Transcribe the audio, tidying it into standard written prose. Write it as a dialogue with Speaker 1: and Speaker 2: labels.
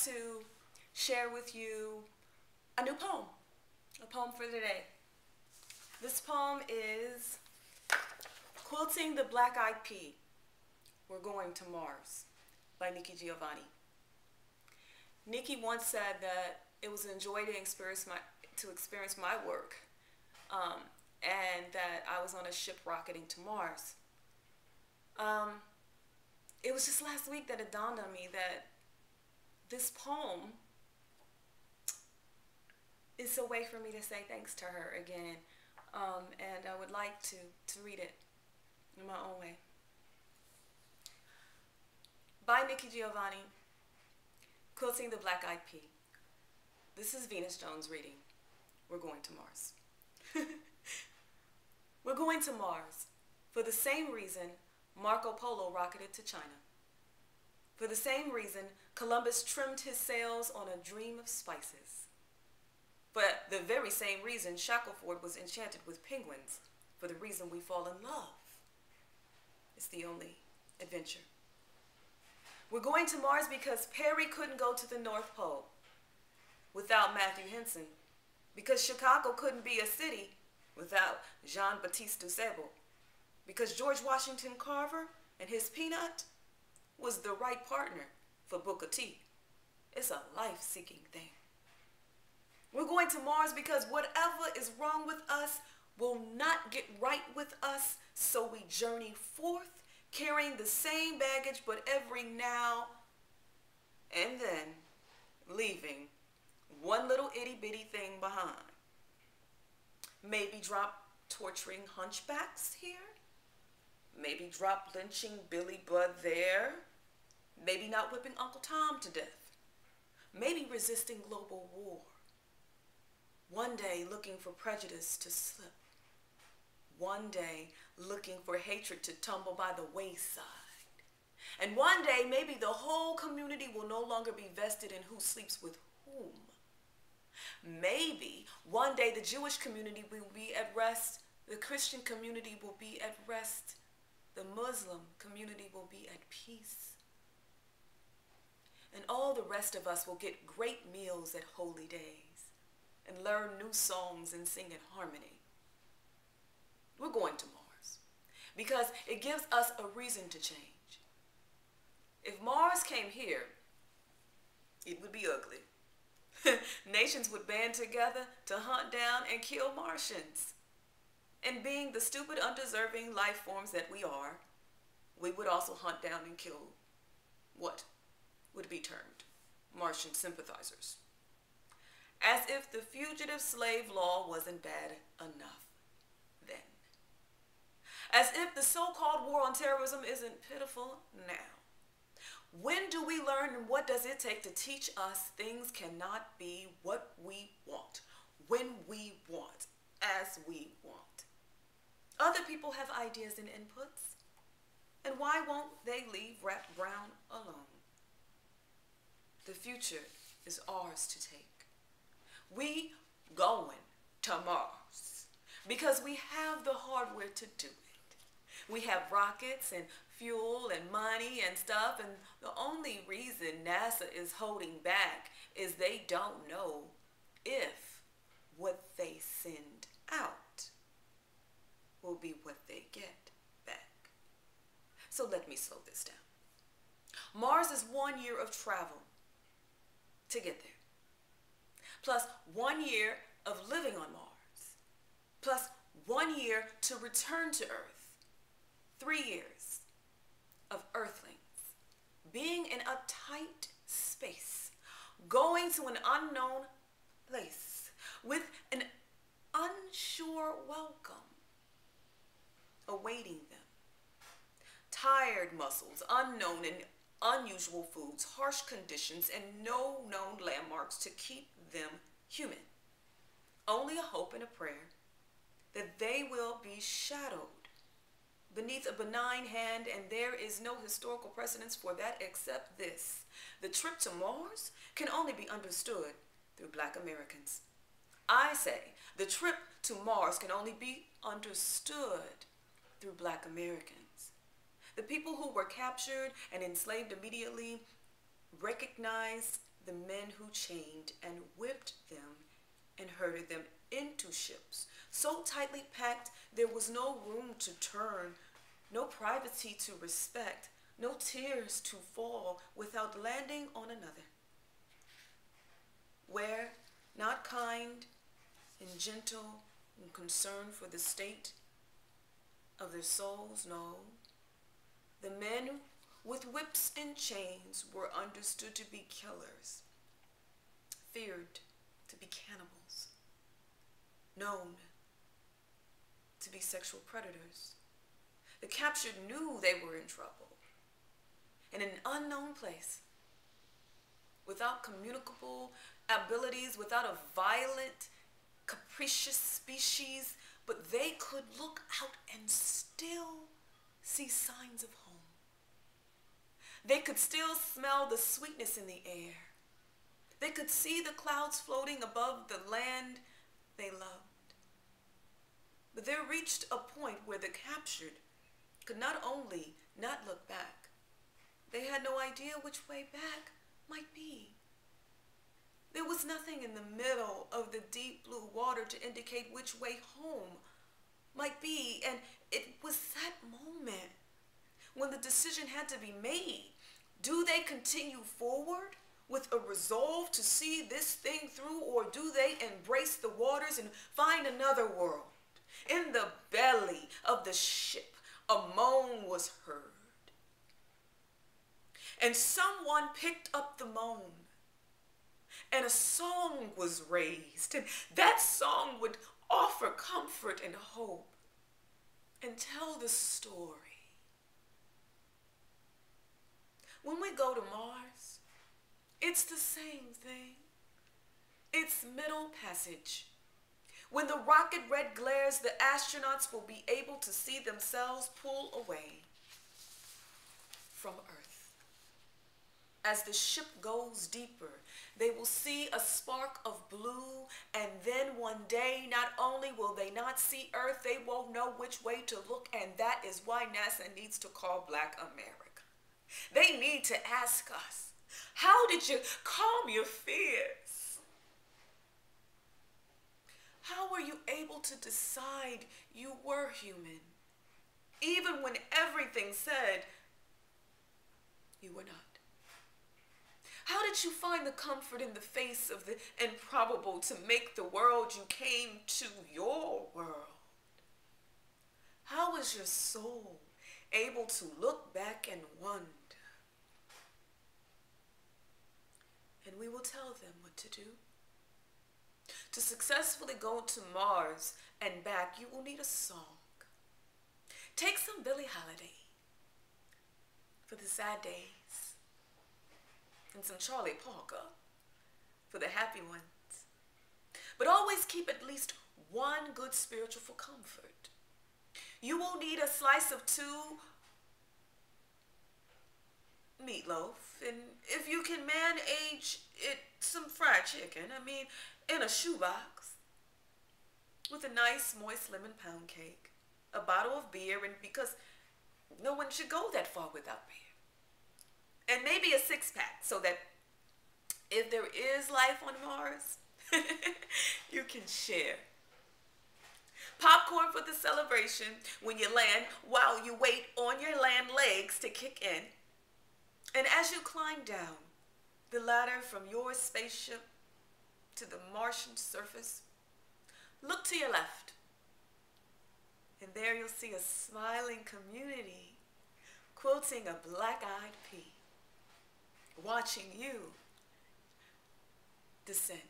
Speaker 1: to share with you a new poem, a poem for today. This poem is Quilting the Black-Eyed Pea, We're Going to Mars by Nikki Giovanni. Nikki once said that it was a joy to experience my work, and that I was on a ship rocketing to Mars. It was just last week that it dawned on me that this poem is a way for me to say thanks to her again, and I would like to read it in my own way. By Nikki Giovanni, Quilting the Black-Eyed Pea. This is Venus Jones reading. We're going to Mars. We're going to Mars for the same reason Marco Polo rocketed to China. For the same reason Columbus trimmed his sails on a dream of spices. For the very same reason Shackleford was enchanted with penguins. For the reason we fall in love. It's the only adventure. We're going to Mars because Perry couldn't go to the North Pole without Matthew Henson. Because Chicago couldn't be a city without Jean-Baptiste Dussable. Because George Washington Carver and his peanut was the right partner for Booker T. It's a life-seeking thing. We're going to Mars because whatever is wrong with us will not get right with us, so we journey forth carrying the same baggage, but every now and then leaving one little itty-bitty thing behind. Maybe drop torturing hunchbacks here. Maybe drop lynching Billy Budd there. Maybe not whipping Uncle Tom to death. Maybe resisting global war. One day looking for prejudice to slip. One day looking for hatred to tumble by the wayside. And one day maybe the whole community will no longer be vested in who sleeps with whom. Maybe one day the Jewish community will be at rest, the Christian community will be at rest, the Muslim community will be at peace. And all the rest of us will get great meals at holy days and learn new songs and sing in harmony. We're going to Mars because it gives us a reason to change. If Mars came here, it would be ugly. Nations would band together to hunt down and kill Martians. And being the stupid, undeserving life forms that we are, we would also hunt down and kill what would be termed Martian sympathizers. As if the fugitive slave law wasn't bad enough then. As if the so-called war on terrorism isn't pitiful now. When do we learn, and what does it take to teach us things cannot be what we want, when we want, as we want? Other people have ideas and inputs, and why won't they leave Rap Brown alone? The future is ours to take. We going to Mars because we have the hardware to do it. We have rockets and fuel and money and stuff, and the only reason NASA is holding back is they don't know if what they send out will be what they get back. So let me slow this down. Mars is 1 year of travel to get there, plus 1 year of living on Mars, plus 1 year to return to Earth. 3 years of Earthlings being in a tight space, going to an unknown place with an unsure welcome awaiting them. Tired muscles, unknown and unusual foods, harsh conditions, and no known landmarks to keep them human. Only a hope and a prayer that they will be shadowed beneath a benign hand, and there is no historical precedence for that except this. The trip to Mars can only be understood through Black Americans. I say the trip to Mars can only be understood through Black Americans. The people who were captured and enslaved immediately recognized the men who chained and whipped them and herded them into ships, so tightly packed there was no room to turn, no privacy to respect, no tears to fall without landing on another. Where, not kind and gentle and concerned for the state of their souls, no, the men with whips and chains were understood to be killers, feared to be cannibals, known to be sexual predators. The captured knew they were in trouble. In an unknown place, without communicable abilities, without a violent, capricious species, but they could look out and still see signs of home. They could still smell the sweetness in the air. They could see the clouds floating above the land they loved. But there reached a point where the captured could not only not look back, they had no idea which way back might be. There was nothing in the middle of the deep blue water to indicate which way home might be, and it was that moment when the decision had to be made. Do they continue forward with a resolve to see this thing through, or do they embrace the waters and find another world? In the belly of the ship, a moan was heard. And someone picked up the moan, and a song was raised, and that song would offer comfort and hope and tell the story. When we go to Mars, it's the same thing. It's Middle Passage. When the rocket red glares, the astronauts will be able to see themselves pull away from Earth. As the ship goes deeper, they will see a spark of blue, and then one day, not only will they not see Earth, they won't know which way to look, and that is why NASA needs to call Black America. They need to ask us, how did you calm your fears? How were you able to decide you were human, even when everything said you were not? How did you find the comfort in the face of the improbable to make the world you came to your world? How was your soul able to look back and wonder? And we will tell them what to do. To successfully go to Mars and back, you will need a song. Take some Billie Holiday for the sad days, and some Charlie Parker for the happy ones. But always keep at least one good spiritual for comfort. You will need a slice of 2 meatloaf, and if you can manage it, some fried chicken, in a shoebox, with a nice moist lemon pound cake, a bottle of beer, and because no one should go that far without beer, and maybe a 6-pack, so that if there is life on Mars, you can share. Popcorn for the celebration when you land, while you wait on your land legs to kick in. And as you climb down the ladder from your spaceship to the Martian surface, look to your left, and there you'll see a smiling community quilting a black-eyed pea, watching you descend.